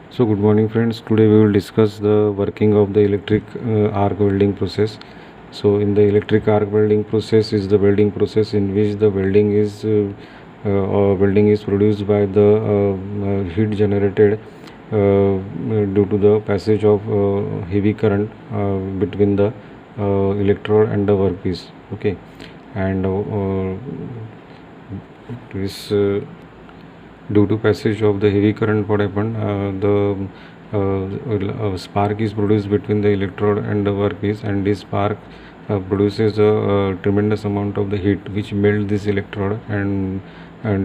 So good morning friends, today we will discuss the working of the electric arc welding process. So in the electric arc welding process is the welding process in which the welding is produced by the heat generated due to the passage of heavy current between the electrode and the workpiece. Okay, and this due to passage of the heavy current, what happened, the spark is produced between the electrode and the workpiece, and this spark produces a tremendous amount of the heat which melts this electrode, and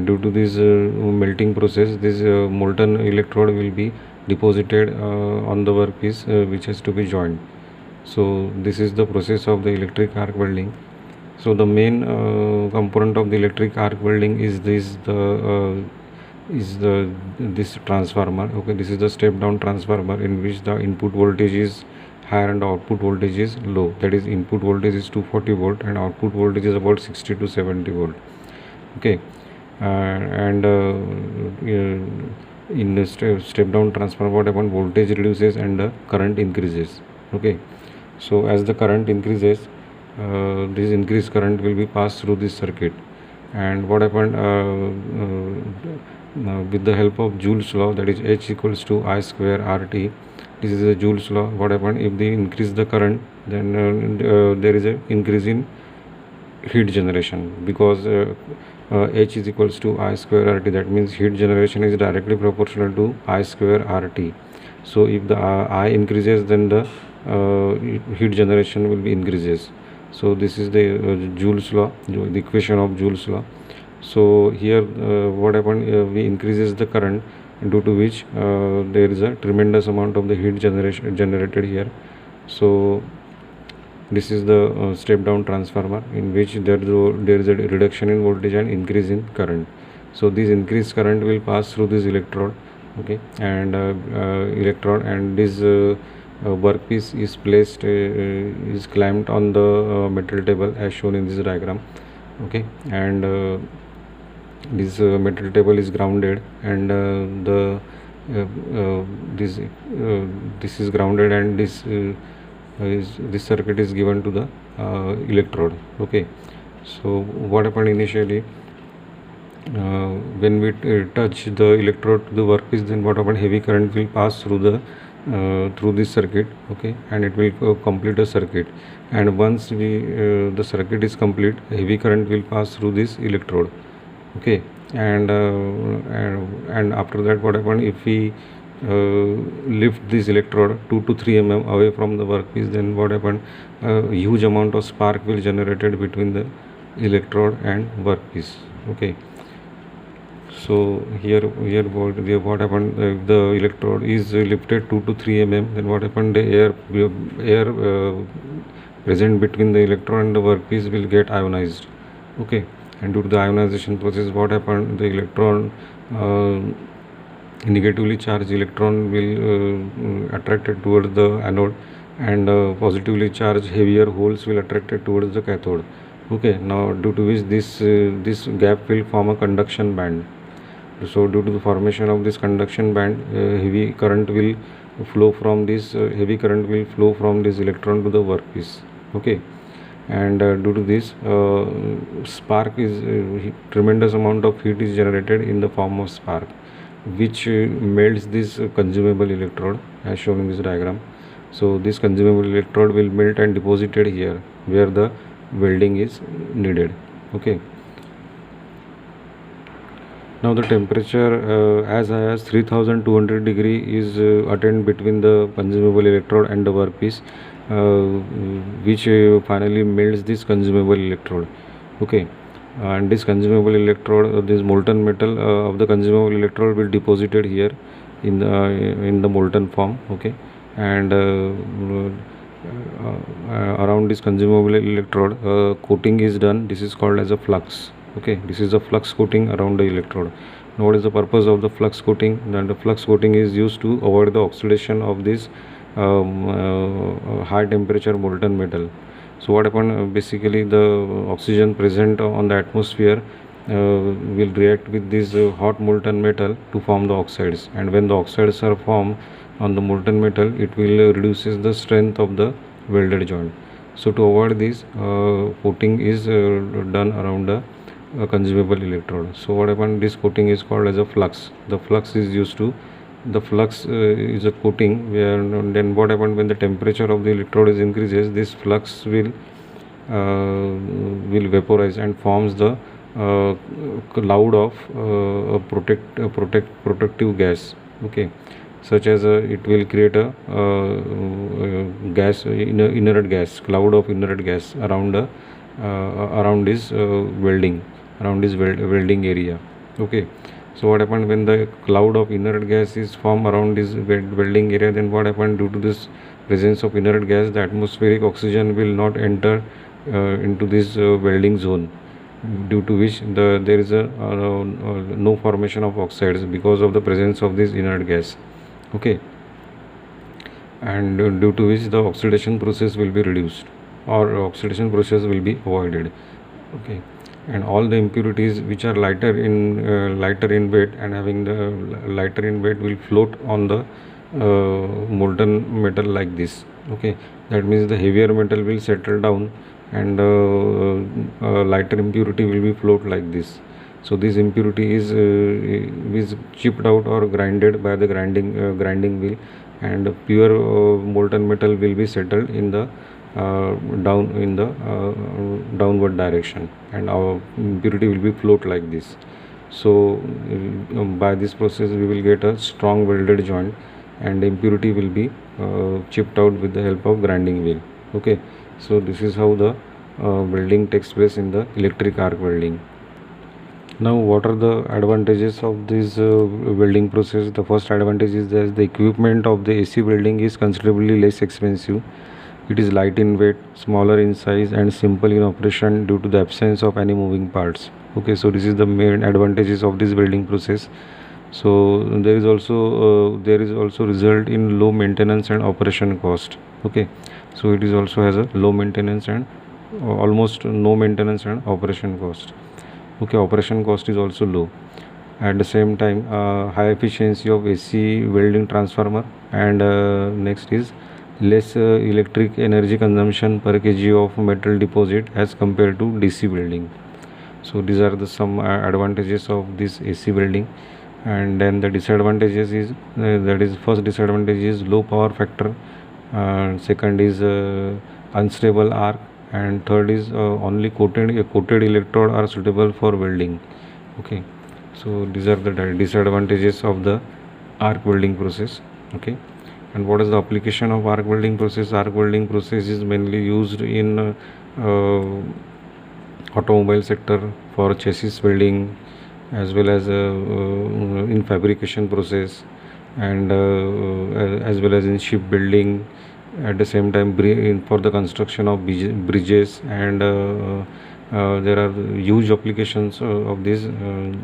due to this melting process, this molten electrode will be deposited on the workpiece, which has to be joined. So this is the process of the electric arc welding. So the main component of the electric arc welding is this transformer. Okay, this is the step down transformer in which the input voltage is higher and the output voltage is low. That is, input voltage is 240 volt and output voltage is about 60 to 70 volt. Okay, and in the step down transformer, what happens, voltage reduces and the current increases. Okay, so as the current increases, this increased current will be passed through this circuit. And what happened, with the help of Joule's law, that is H equals to I square RT, this is the Joule's law. What happened, if they increase the current, then there is an increase in heat generation, because H is equals to I square RT. That means heat generation is directly proportional to I square RT. So if the I increases, then the heat generation will be increases. So this is the Joule's law, the equation of Joule's law. So here what happened, we increases the current, due to which there is a tremendous amount of the heat generation generated here. So this is the step down transformer in which there is a reduction in voltage and increase in current. So this increased current will pass through this electrode. Okay, and electrode, and this workpiece is placed is clamped on the metal table as shown in this diagram. Okay, and this metal table is grounded, and this is grounded, and this circuit is given to the electrode. Okay, so what happened initially, when we touch the electrode to the workpiece, then what happened, heavy current will pass through this circuit. Okay, and it will complete a circuit, and once the circuit is complete, heavy current will pass through this electrode. Okay, and after that, what happened, if we lift this electrode 2 to 3 mm away from the workpiece, then what happened, huge amount of spark will generated between the electrode and workpiece. Okay, so here what happened, if the electrode is lifted 2 to 3 mm, then what happened, the air present between the electrode and the workpiece will get ionized. Okay, and due to the ionization process, what happened, the electron negatively charged electron will attracted towards the anode, and positively charged heavier holes will attracted towards the cathode. Okay, now due to which this gap will form a conduction band. So due to the formation of this conduction band, heavy current will flow from this electron to the workpiece. Okay, and due to this spark is tremendous amount of heat is generated in the form of spark, which melts this consumable electrode as shown in this diagram. So this consumable electrode will melt and deposited here where the welding is needed. Okay, now the temperature as high as 3200 degree is attained between the consumable electrode and the workpiece, which finally melts this consumable electrode. Okay, and this consumable electrode, this molten metal of the consumable electrode will deposited here in the molten form. Okay, and around this consumable electrode coating is done. This is called as a flux. Okay, this is a flux coating around the electrode. Now what is the purpose of the flux coating? Then the flux coating is used to avoid the oxidation of this high temperature molten metal. So what happened, basically the oxygen present on the atmosphere will react with this hot molten metal to form the oxides, and when the oxides are formed on the molten metal, it will reduces the strength of the welded joint. So to avoid this, coating is done around a consumable electrode. So what happens, this coating is called as a flux. The flux is used to, the flux is a coating where, then what happens when the temperature of the electrode is increases, this flux will vaporize and forms the cloud of protective gas, okay, such as it will create a gas, inert gas, cloud of inert gas around around this welding, around this welding area, okay. So what happened when the cloud of inert gas is formed around this welding area, then what happened, due to this presence of inert gas, the atmospheric oxygen will not enter into this welding zone, due to which there is a no formation of oxides because of the presence of this inert gas, okay, and due to which the oxidation process will be reduced, or oxidation process will be avoided, okay. And all the impurities which are lighter in weight and having the lighter in weight will float on the molten metal like this, okay. That means the heavier metal will settle down, and lighter impurity will be float like this. So this impurity is chipped out or grinded by the grinding wheel, and pure molten metal will be settled in the downward direction, and our impurity will be float like this. So by this process we will get a strong welded joint, and the impurity will be chipped out with the help of grinding wheel, okay. So this is how the welding takes place in the electric arc welding. Now what are the advantages of this welding process? The first advantage is that the equipment of the AC welding is considerably less expensive. It is light in weight, smaller in size, and simple in operation due to the absence of any moving parts, okay. So this is the main advantages of this welding process. So there is also result in low maintenance and operation cost, okay. So it is also has a low maintenance and almost no maintenance and operation cost, okay. Operation cost is also low. At the same time, high efficiency of AC welding transformer, and next is less electric energy consumption per kg of metal deposit as compared to DC welding. So these are the some advantages of this AC welding. And then the disadvantages is that is, first disadvantage is low power factor, second is unstable arc, and third is only coated electrode are suitable for welding, okay. So these are the disadvantages of the arc welding process, okay. And what is the application of arc welding process? Arc welding process is mainly used in automobile sector for chassis welding, as well as in fabrication process, and as well as in shipbuilding. At the same time, for the construction of bridges, and there are huge applications of this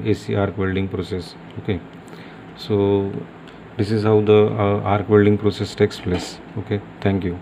AC arc welding process, okay. So this is how the arc welding process takes place, okay. Thank you.